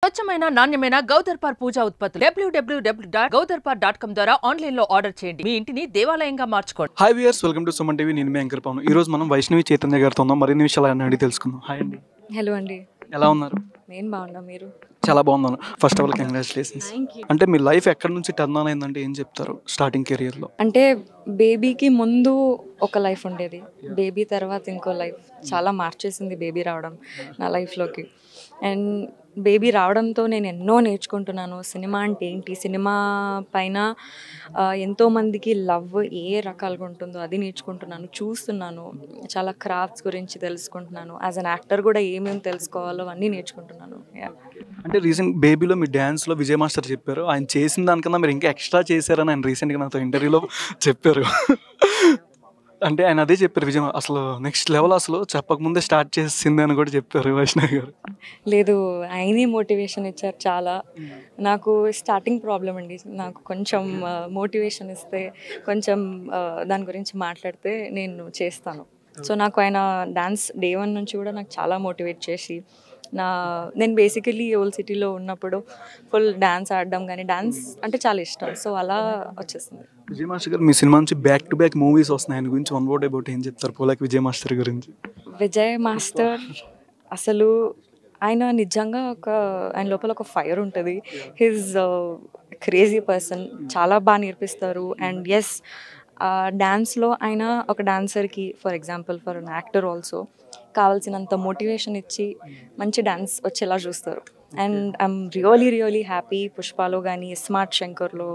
స్వచ్ఛమైన నాణ్యమైన గౌదర్పార్ పూజా ఉత్పత్తులు www.gaudarpar.com ద్వారా ఆన్లైన్ లో ఆర్డర్ చేయండి. మీ ఇంటిని దేవాలయంగా మార్చుకోండి. Hi viewers, welcome to Suman TV. నేను మీ యాంకర్ పవన్. ఈ రోజు మనం వైష్ణవి చైతన్య గారితో ఉన్నాం. మరిన్ని విషయాలు అడిగి తెలుసుకుందాం. హాయ్ అండి. హలో అండి. ఎలా ఉన్నారు? నేను బాగున్నా, మీరు? చాలా బాగున్నాను. First of all congratulations. అంటే మీ లైఫ్ ఎక్కడి నుంచి టర్న్ ఆన్ అయిందంటే ఏం చెప్తారు స్టార్టింగ్ కెరియర్లో? అంటే బేబీకి ముందు ఒక లైఫ్ ఉండేది, బేబీ తర్వాత ఇంకో లైఫ్. చాలా మార్చేసింది బేబీ రావడం నా లైఫ్లోకి. అండ్ బేబీ రావడంతో నేను ఎన్నో నేర్చుకుంటున్నాను. సినిమా అంటే ఏంటి, సినిమా పైన ఎంతోమందికి లవ్ ఏ రకాలుగా ఉంటుందో అది నేర్చుకుంటున్నాను, చూస్తున్నాను. చాలా క్రాఫ్ట్స్ గురించి తెలుసుకుంటున్నాను. యాజ్ అన్ యాక్టర్ కూడా ఏమేమి తెలుసుకోవాలో అన్నీ నేర్చుకుంటున్నాను. అంటే రీసెంట్ బేబీలో మీ డ్యాన్స్లో విజయ్ మాస్టర్ చెప్పారు, ఆయన చేసిన దానికన్నా మీరు ఇంకా ఎక్స్ట్రా చేశారని ఆయన రీసెంట్గా నాతో ఇంటర్వ్యూలో చెప్పారు. అంటే ఆయన అదే చెప్పారు, విజయ్ అసలు నెక్స్ట్ లెవెల్ అసలు చెప్పకముందే స్టార్ట్ చేసింది అని కూడా చెప్పారు వైష్ణవి గారు. లేదు, ఆయనే మోటివేషన్ ఇచ్చారు చాలా. నాకు స్టార్టింగ్ ప్రాబ్లం అండి. నాకు కొంచెం మోటివేషన్ ఇస్తే, కొంచెం దాని గురించి మాట్లాడితే నేను చేస్తాను. సో నాకు ఆయన డాన్స్ డే 1 నుంచి కూడా నాకు చాలా మోటివేట్ చేసి, నేను బేసికలీ ఓల్డ్ సిటీలో ఉన్నప్పుడు ఫుల్ డ్యాన్స్ ఆడడం కానీ, డ్యాన్స్ అంటే చాలా ఇష్టం. సో అలా వచ్చేసింది. విజయ్ మాస్టర్ గారు మీ సినిమా నుంచి బ్యాక్ టు బ్యాక్ మూవీస్ వస్తున్నాయి, ఆయన గురించి వన్ వర్డ్ అబౌట్ ఏం చెప్తారు? పోలాక్ విజయ్ మాస్టర్ గురించి. విజయ్ మాస్టర్ అసలు ఆయన నిజంగా ఆయన లోపల ఒక ఫైర్ ఉంటుంది. He's crazy person. చాలా బాగా నేర్పిస్తారు. అండ్ ఎస్, డ్యాన్స్లో ఆయన ఒక డాన్సర్కి, for example for an actor also, కావాల్సినంత మోటివేషన్ ఇచ్చి మంచి డ్యాన్స్ వచ్చేలా చూస్తారు. And I'm really happy. పుష్పలో కానీ, స్మార్ట్ శంకర్లో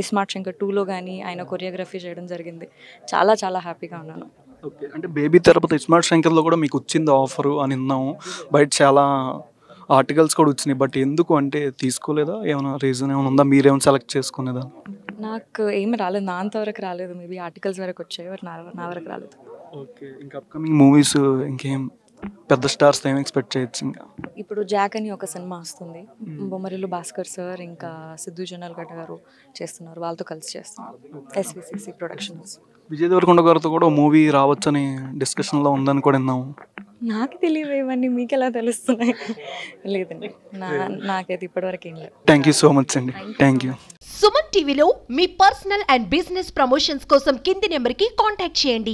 స్మార్ట్ శంకర్ 2లో కానీ ఆయన కొరియోగ్రఫీ చేయడం జరిగింది. చాలా చాలా హ్యాపీగా ఉన్నాను. ఓకే, అంటే బేబీ తర్వాత స్మార్ట్ శంకర్లో కూడా మీకు వచ్చింది ఆఫరు అని విన్నాము. బయట చాలా ఆర్టికల్స్ కూడా వచ్చినాయి. బట్ ఎందుకు అంటే తీసుకోలేదా? ఏమైనా రీజన్ ఏమైనా ఉందా? మీరేమైనా సెలెక్ట్ చేసుకునేదా? నాకు ఏమి రాలేదు, నా అంతవరకు రాలేదు. మేబీ ఆర్టికల్స్ వరకు వచ్చాయి, నా వరకు రాలేదు. ఓకే, ఇంకా అప్కమింగ్ మూవీస్ ఇంకేం పెద్ద స్టార్స్ ఏం ఎక్స్పెక్ట్ చేయొచ్చు? ఇంకా ఇప్పుడు జాక్ అని ఒక సినిమా వస్తుంది. బొమ్మరిల్లు భాస్కర్ సార్ ఇంకా సిద్ధు జొన్నలగడ్డ గారు చేస్తున్నారు. వాళ్ళతో కలిసి చేస్తున్నారు. SVCC productions. విజయ్ దేవరకొండ గారితో కూడా మూవీ రావచ్చని డిస్కషన్లో ఉందని కూడా విన్నాము. నాకు తెలియదు ఇవన్నీ, మీకు ఎలా తెలుస్తున్నాయి? లేదండి, నాకైతే ఇప్పటివరకు ఏం లేదు. థ్యాంక్ యూ సో మచ్ అండి. Thank you. సుమన్ టీవీలో మీ పర్సనల్ అండ్ బిజినెస్ ప్రమోషన్స్ కోసం కింది నెంబర్కి కాంటాక్ట్ చేయండి.